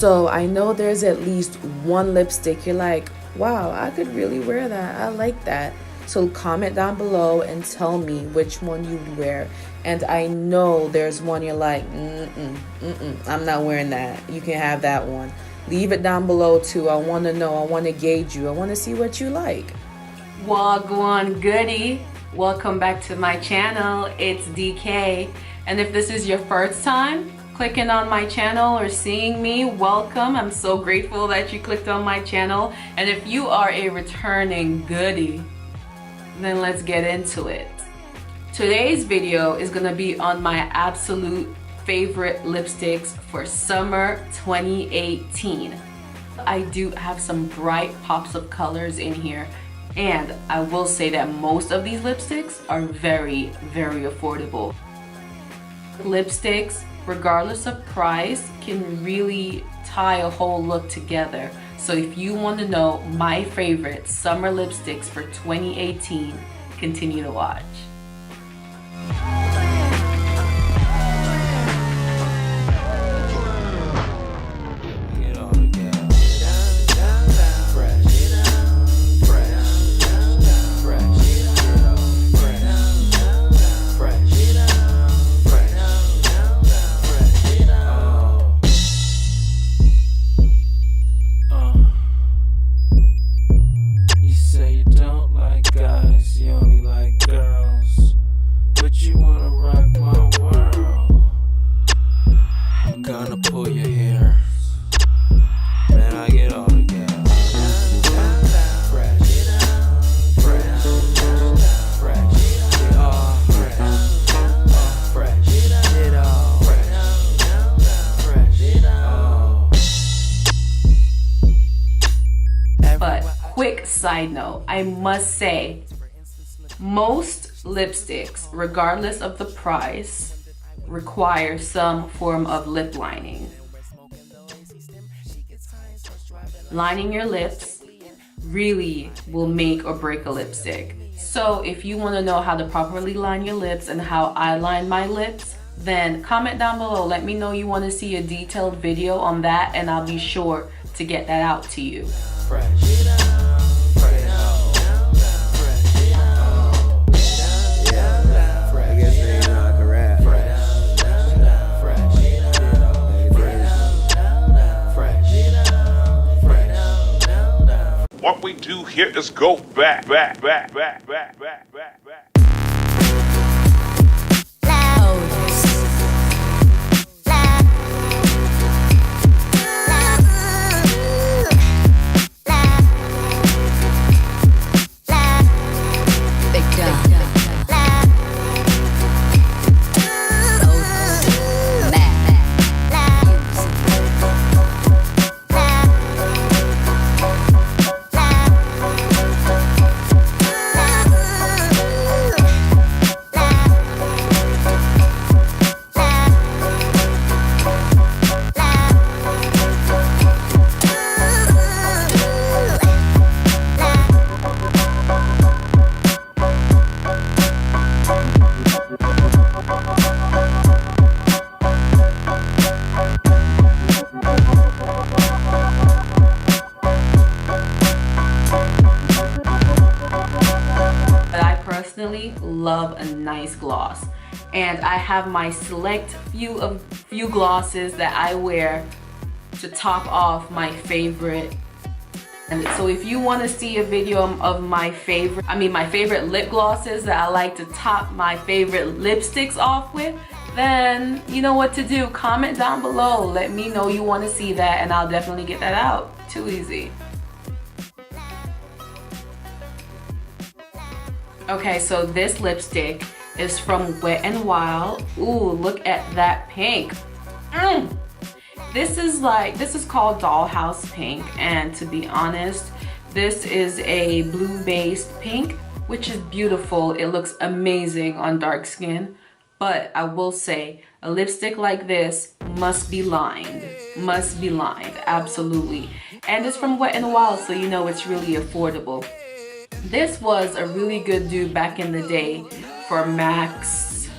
So I know there's at least one lipstick you're like, wow, I could really wear that. I like that. So comment down below and tell me which one you'd wear. And I know there's one you're like, I'm not wearing that. You can have that one. Leave it down below too. I want to know. I want to gauge you. I want to see what you like. Wagwan goodie. Welcome back to my channel. It's DK. And if this is your first time clicking on my channel or seeing me, welcome. I'm so grateful that you clicked on my channel. And if you are a returning goodie, then let's get into it. Today's video is gonna be on my absolute favorite lipsticks for summer 2018. I do have some bright pops of colors in here, and I will say that most of these lipsticks are very, very affordable. Lipsticks, regardless of price, can really tie a whole look together. So if you want to know my favorite summer lipsticks for 2018, continue to watch. Quick side note, I must say, most lipsticks, regardless of the price, require some form of lip lining. Lining your lips really will make or break a lipstick. So if you want to know how to properly line your lips and how I line my lips, then comment down below. Let me know you want to see a detailed video on that, and I'll be sure to get that out to you. What we do here is go back. Love a nice gloss, and I have my select few glosses that I wear to top off my favorite. And so if you want to see a video of my favorite lip glosses that I like to top my favorite lipsticks off with, then you know what to do. Comment down below, let me know you want to see that, and I'll definitely get that out. Too easy. Okay, so this lipstick is from Wet n Wild. Ooh, look at that pink. This is called Dollhouse Pink, and to be honest, this is a blue-based pink, which is beautiful. It looks amazing on dark skin, but I will say a lipstick like this must be lined, absolutely. And it's from Wet n Wild, so you know it's really affordable. This was a really good dupe back in the day for Max.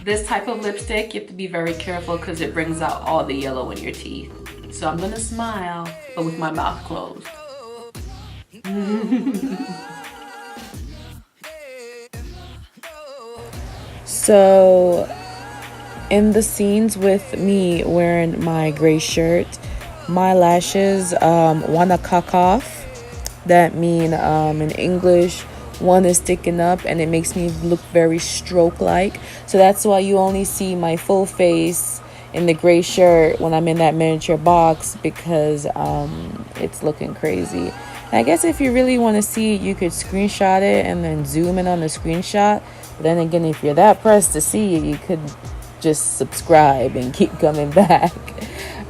This type of lipstick, you have to be very careful because it brings out all the yellow in your teeth. So I'm gonna smile, but with my mouth closed. So in the scenes with me wearing my gray shirt, my lashes wanna cock off. That mean in English, one is sticking up and it makes me look very stroke like. So that's why you only see my full face in the gray shirt when I'm in that miniature box, because it's looking crazy. And I guess if you really want to see it, you could screenshot it and then zoom in on the screenshot. But then again, if you're that pressed to see it, you could just subscribe and keep coming back.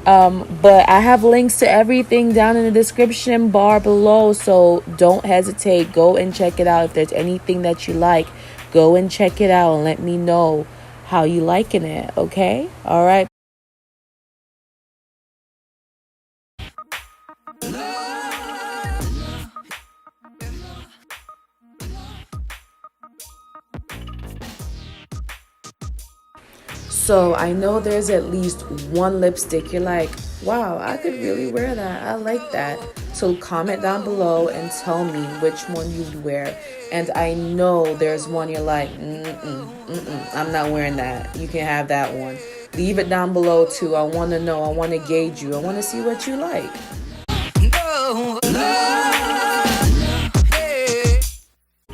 But I have links to everything down in the description bar below, so don't hesitate. Go and check it out. If there's anything that you like, go and check it out and let me know how you liking it. Okay? All right. So I know there's at least one lipstick you're like, wow, I could really wear that. I like that. So comment down below and tell me which one you'd wear. And I know there's one you're like, I'm not wearing that. You can have that one. Leave it down below too. I want to know. I want to gauge you. I want to see what you like.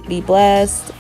Be blessed.